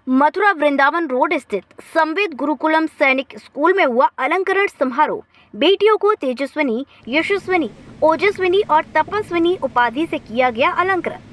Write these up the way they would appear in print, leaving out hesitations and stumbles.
Mathura Vrindavan road स्थित संवेद गुरुकुलम सैनिक स्कूल में हुआ अलंकरण समारोह। बेटियों को तेजस्विनी, यशस्विनी, ओजस्विनी और तपस्विनी उपाधि से किया गया अलंकरण।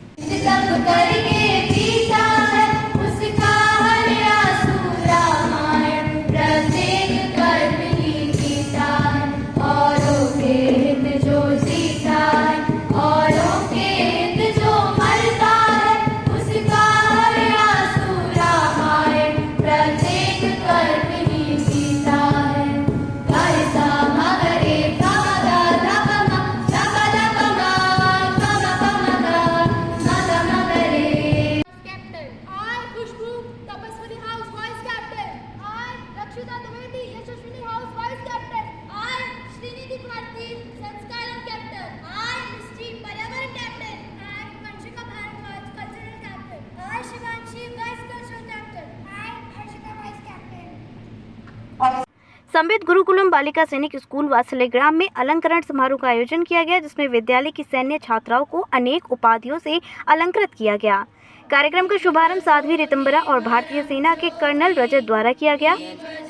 संवेद गुरुकुलम बालिका सैनिक स्कूल वात्सल्य ग्राम में अलंकरण समारोह का आयोजन किया गया, जिसमें विद्यालय की सैन्य छात्राओं को अनेक उपाधियों से अलंकृत किया गया। कार्यक्रम का शुभारंभ साध्वी रितंबरा और भारतीय सेना के कर्नल रजत द्वारा किया गया।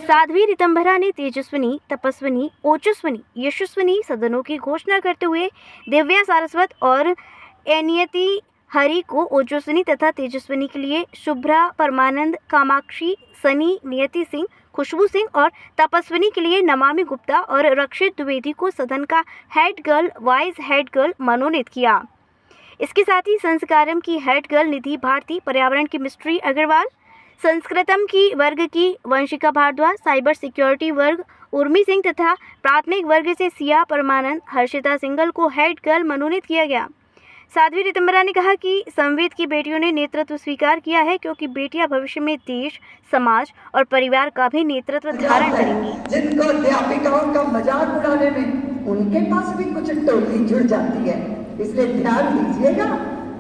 साध्वी रितंबरा ने तेजस्विनी, तपस्विनी, ओजस्विनी, यशस्विनी सदनों की घोषणा करते हुए दिव्या सारस्वत और एनियति हरि को ओजस्विनी तथा तेजस्विनी के लिए शुभ्रा, परमानंद, कामाक्षी, सनी, नियति सिंह, खुशबू सिंह और तपस्विनी के लिए नमामि गुप्ता और रक्षित द्विवेदी को सदन का head girl, vice head girl मनोनीत किया। इसके साथ ही संस्कारम की हेड गर्ल निधि भारती, पर्यावरण की मिस्ट्री अग्रवाल, संस्कृतम की वर्ग की वंशिका भारद्वाज, साइबर सिक्योरिटी वर्ग उर्मी सिंह तथा प्राथमिक वर्ग से सिया, परमानंद, हर्षिता सिंगल को हेड गर्ल मनोनीत किया गया। साध्वी रितंबरा ने कहा कि संवेद की बेटियों ने नेतृत्व स्वीकार किया है, क्योंकि बेटियां भविष्य में देश, समाज और परिवार का भी नेतृत्व धारण करेंगी। जिनको अध्यापिकाओं का मजाक उड़ाने में उनके पास भी कुछ टोली जुड़ जाती है, इसलिए ध्यान दीजिएगा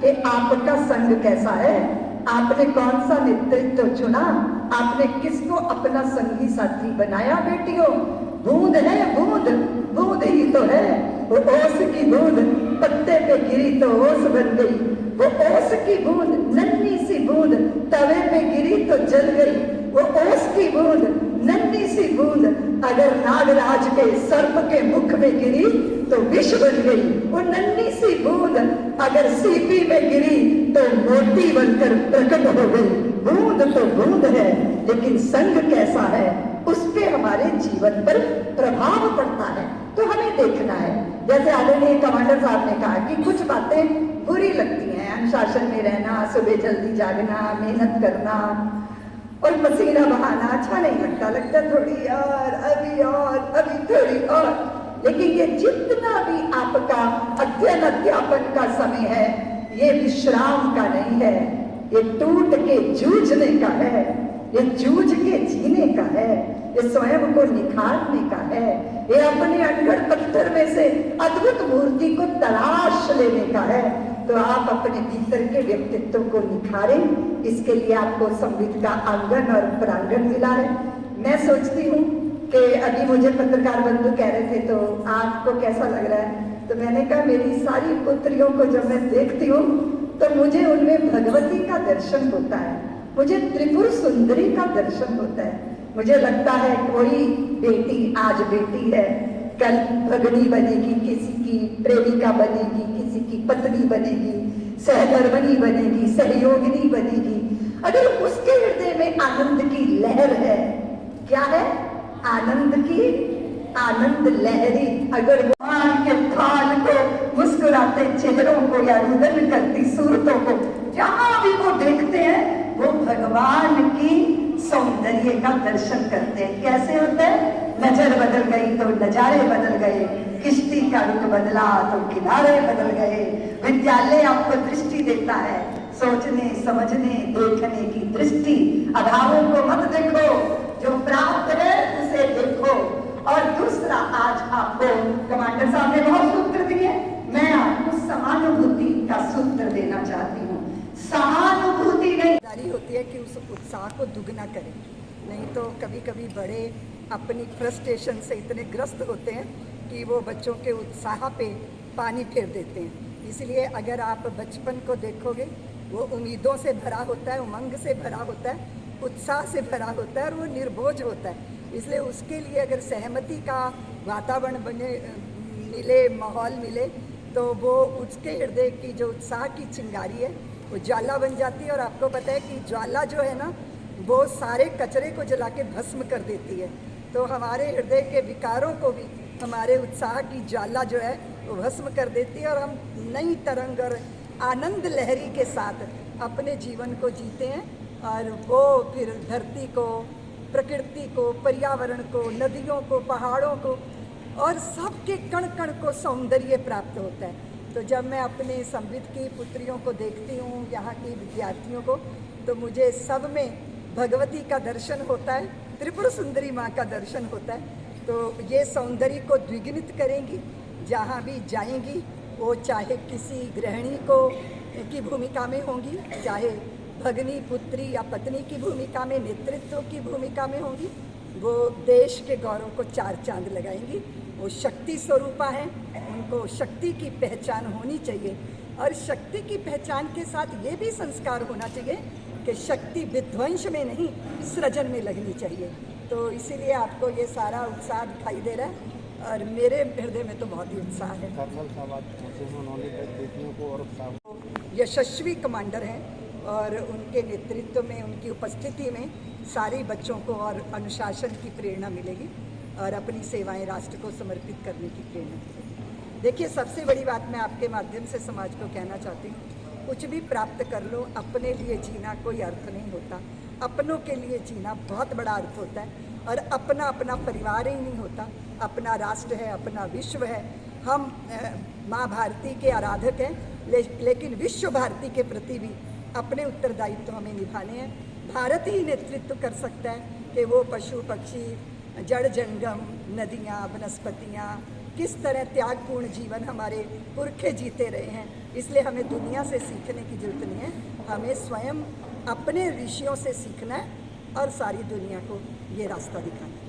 कि आपका संग कैसा है, आपने कौन सा नेतृत्व चुना, आपने किसको अपना संगी साथी बनाया। बेटियों, बूंद है बूंद, बूंद ही तो है, वो ओस की बूंद पत्ते पे गिरी तो ओस बन गई, वो ओस की बूंद नन्ही सी बूंद तवे पे गिरी तो जल गई, वो ओस की बूंद नन्ही सी बूंद अगर नागराज के सर्प के मुख में गिरी तो विष बन गई, वो नन्ही सी बूंद अगर सीपी में गिरी तो मोती बनकर प्रकट हो गई। बूंद तो बूंद है, लेकिन संग कैसा है उस पे हमारे जीवन पर प्रभाव पड़ता है, तो हमें देखना है। जैसे आदरणीय कमांडर साहब ने कहा कि कुछ बातें बुरी लगती हैं, अनुशासन में रहना, सुबह जल्दी जागना, मेहनत करना और पसीना बहाना अच्छा नहीं लगता, लगता थोड़ी और अभी थोड़ी और। लेकिन ये जितना भी आपका अध्ययन अध्यापन का समय है, ये विश्राम का नहीं है, ये टूट के जूझने का है, ये जूझ के जीने का है, ये स्वयं को निखारने का है, ये अपने अनगढ़ पत्थर में से अद्भुत मूर्ति को तलाश लेने का है। तो आप अपने भीतर के व्यक्तित्व को निखारें, इसके लिए आपको संविद का आंगन और प्रांगण मिला है। मैं सोचती हूँ कि अभी मुझे पत्रकार बंधु कह रहे थे तो आपको कैसा लग रहा है, तो मैंने कहा मेरी सारी पुत्रियों को जब मैं देखती हूँ तो मुझे उनमें भगवती का दर्शन होता है, मुझे त्रिपुर सुंदरी का दर्शन होता है। मुझे लगता है कोई बेटी आज बेटी है, कल भगनी बनेगी, किसी की प्रेमिका बनेगी, किसी की पत्नी बनेगी, सहधर्मणी बनेगी, सहयोगिनी बनेगी। अगर उसके हृदय में आनंद की लहर है, क्या है आनंद की आनंद लहरी, अगर भगवान के थाल को, मुस्कुराते चेहरों को या रुदन करती सूरतों को जहां भी वो देखते हैं, वो भगवान की सौंदर्य का दर्शन करते हैं। कैसे होता है? नजर बदल गई तो नजारे बदल गए, किश्ती का रुख बदला तो किनारे बदल गए। विद्यालय आपको दृष्टि देता है, सोचने, समझने, देखने की दृष्टि। अभावों को मत देखो, जो प्राप्त है उसे देखो। और दूसरा, आज आपको कमांडर साहब ने बहुत सूत्र दिए, मैं आपको समानुभूति का सूत्र देना चाहती हूँ। सहानुभूति नहीं होती है कि उस उत्साह को दुगना करें, नहीं तो कभी कभी बड़े अपनी फ्रस्ट्रेशन से इतने ग्रस्त होते हैं कि वो बच्चों के उत्साह पे पानी फेर देते हैं। इसलिए अगर आप बचपन को देखोगे, वो उम्मीदों से भरा होता है, उमंग से भरा होता है, उत्साह से भरा होता है और वो निर्भोज होता है। इसलिए उसके लिए अगर सहमति का वातावरण बने, मिले, माहौल मिले, तो वो उसके हृदय की जो उत्साह की चिंगारी है वो ज्वाला बन जाती है। और आपको पता है कि ज्वाला जो है ना, वो सारे कचरे को जला के भस्म कर देती है। तो हमारे हृदय के विकारों को भी हमारे उत्साह की ज्वाला जो है वो भस्म कर देती है, और हम नई तरंग और आनंद लहरी के साथ अपने जीवन को जीते हैं। और वो फिर धरती को, प्रकृति को, पर्यावरण को, नदियों को, पहाड़ों को और सबके कण कण को सौंदर्य प्राप्त होता है। तो जब मैं अपने संविद की पुत्रियों को देखती हूँ, यहाँ की विद्यार्थियों को, तो मुझे सब में भगवती का दर्शन होता है, त्रिपुर सुंदरी माँ का दर्शन होता है। तो ये सौंदर्य को द्विगुणित करेंगी जहाँ भी जाएंगी, वो चाहे किसी गृहिणी को की भूमिका में होंगी, चाहे भगनी, पुत्री या पत्नी की भूमिका में, नेतृत्व की भूमिका में होंगी, वो देश के गौरव को चार चांद लगाएंगी। वो शक्ति स्वरूपा हैं, उनको शक्ति की पहचान होनी चाहिए। और शक्ति की पहचान के साथ ये भी संस्कार होना चाहिए कि शक्ति विध्वंस में नहीं, सृजन में लगनी चाहिए। तो इसीलिए आपको ये सारा उत्साह दिखाई दे रहा है, और मेरे हृदय में तो बहुत ही उत्साह है। यशस्वी कमांडर हैं, और उनके नेतृत्व में, उनकी उपस्थिति में सारे बच्चों को और अनुशासन की प्रेरणा मिलेगी, और अपनी सेवाएं राष्ट्र को समर्पित करने की प्रेरणा मिलेगी। देखिए, सबसे बड़ी बात मैं आपके माध्यम से समाज को कहना चाहती हूँ, कुछ भी प्राप्त कर लो, अपने लिए जीना कोई अर्थ नहीं होता। अपनों के लिए जीना बहुत बड़ा अर्थ होता है। और अपना अपना परिवार ही नहीं होता, अपना राष्ट्र है, अपना विश्व है। हम माँ भारती के आराधक हैं, लेकिन विश्व भारती के प्रति भी अपने उत्तरदायित्व हमें निभाने हैं। भारत ही नेतृत्व कर सकता है कि वो पशु पक्षी, जड़ जंगम, नदियाँ, वनस्पतियाँ, किस तरह त्यागपूर्ण जीवन हमारे पुरखे जीते रहे हैं। इसलिए हमें दुनिया से सीखने की जरूरत नहीं है, हमें स्वयं अपने ऋषियों से सीखना है और सारी दुनिया को ये रास्ता दिखाना है।